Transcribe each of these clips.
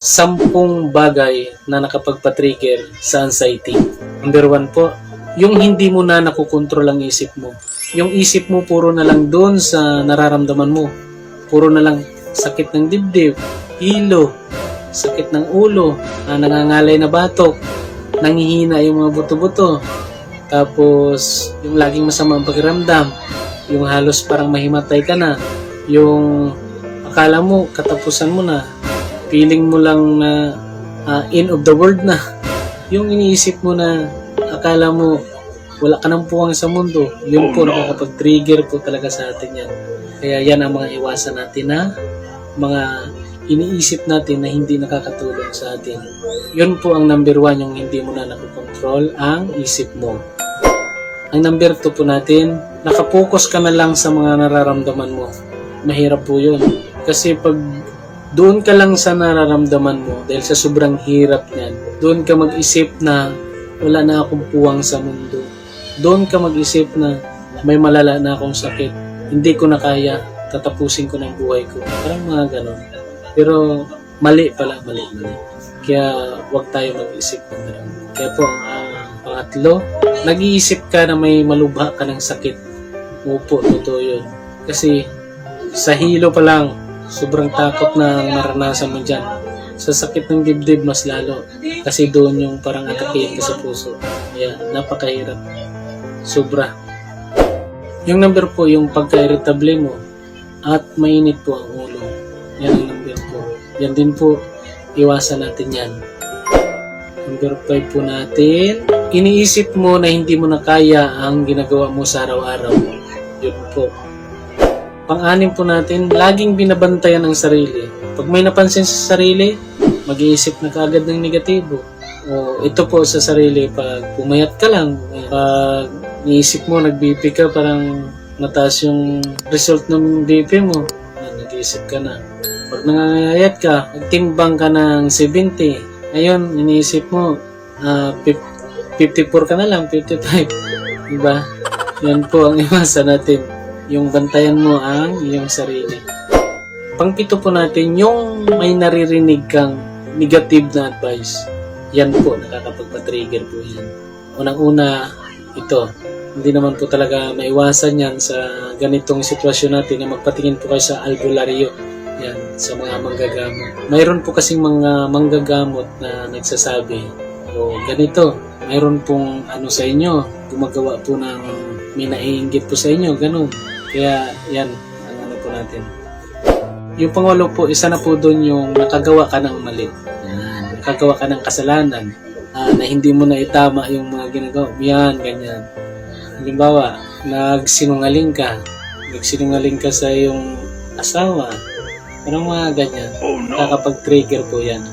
10 bagay na nakapagpa-trigger sa anxiety. Number 1 po, yung hindi mo na nakukontrol ang isip mo. Yung isip mo puro na lang doon sa nararamdaman mo. Puro na lang sakit ng dibdib, hilo, sakit ng ulo, nangangalay na batok, nanghihina yung mga buto-buto. Tapos, yung laging masama ang pakiramdam, yung halos parang mahimatay ka na, yung akala mo katapusan mo na, feeling mo lang na end of the world na. Yung iniisip mo na akala mo wala ka ng puwang sa mundo, yun po nakakapag-trigger po talaga sa atin yan. Kaya yan ang mga iwasan natin na mga iniisip natin na hindi nakakatulong sa atin. Yun po ang number 1, yung hindi mo na nakokontrol ang isip mo. Ang number 2 po natin, nakapokus ka na lang sa mga nararamdaman mo. Mahirap po yun. Kasi pag doon ka lang sa nararamdaman mo, dahil sa sobrang hirap niyan, doon ka mag-isip na wala na akong puwang sa mundo. Doon ka mag-isip na may malala na akong sakit. Hindi ko na kaya, tatapusin ko ng buhay ko. Parang mga ganon. Pero mali pala, mali. Kaya huwag tayo mag-isip ng ganon. Kaya po, ang pangatlo, nag-iisip ka na may malubha ka ng sakit. Opo, totoo yun. Kasi sa hilo pa lang, sobrang takot na naranasan mo dyan. Sa sakit ng dibdib, mas lalo. Kasi doon yung parang atakihin ka sa puso. Kaya, napakahirap. Sobra. Yung number po, yung pagka-irritable mo at mainit po ang ulo. Yan ang number po. Yan din po, iwasan natin yan. Number 5 po natin, iniisip mo na hindi mo na kaya ang ginagawa mo sa araw-araw. Yun po. Pang-anim po natin, laging binabantayan ang sarili. Pag may napansin sa sarili, mag-iisip na kaagad ng negatibo. O ito po sa sarili, pag pumayat ka lang, pag niisip mo, nag-BP ka, parang mataas yung result ng BP mo, nag-iisip ka na. Pag nangangayayat ka, nagtimbang ka ng 70, ngayon, iniisip mo, 54 ka na lang, 55. Diba? Yan po ang iwasan natin. Yung bantayan mo ang iyong sarili. Pang-pito po natin, yung may naririnig kang negative na advice. Yan po, nakakapagpa-trigger po yan. Unang-una, ito. Hindi naman po talaga maiwasan yan sa ganitong sitwasyon natin na magpatingin po kayo sa albularyo. Yan, sa mga manggagamot. Mayroon po kasing mga manggagamot na nagsasabi, o ganito, mayroon pong sa inyo, gumagawa po ng may naiinggit po sa inyo, ganun. Kaya yan, ano po natin. Yung pangwalo po, isa na po doon yung nakagawa ka ng mali. Yan, nakagawa ka ng kasalanan na hindi mo na itama yung mga ginagawa. Yan, ganyan. Halimbawa, nagsinungaling ka sa iyong asawa. Parang mga ganyan. Nakakapag-trigger po yan.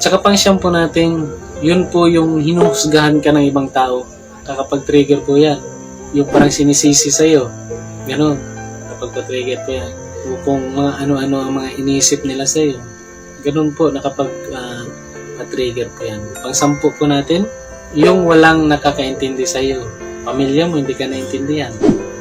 Tsaka pang siyam po natin, yun po yung hinuhusgahan ka ng ibang tao. Nakakapag-trigger po yan. Yung parang sinisisi sa'yo. Ganon. Nakapag-trigger po yan. Kung mga ano-ano ang mga iniisip nila sa'yo. Ganon po, nakapag-trigger po yan. Pang-10 po natin, yung walang nakakaintindi sa'yo. Pamilya mo, hindi ka naintindihan.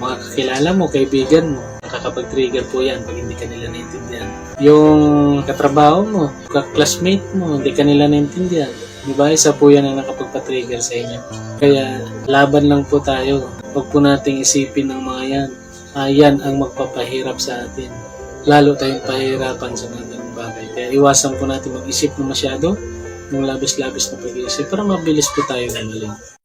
Mga kakilala mo, kaibigan mo, nakakapag-trigger po yan pag hindi ka nila naintindihan. Yung katrabaho mo, ka-classmate mo, hindi ka nila naintindihan. Diba? Isa po yan ang nakapagpa-trigger sa inyo. Kaya, laban lang po tayo. Huwag po nating isipin ng mga yan. Yan ang magpapahirap sa atin. Lalo tayong pahirapan sa mga ganung bagay. Kaya iwasan po natin mag-isip na masyado, yung labis-labis na pag-iisip para mabilis po tayo gumaling.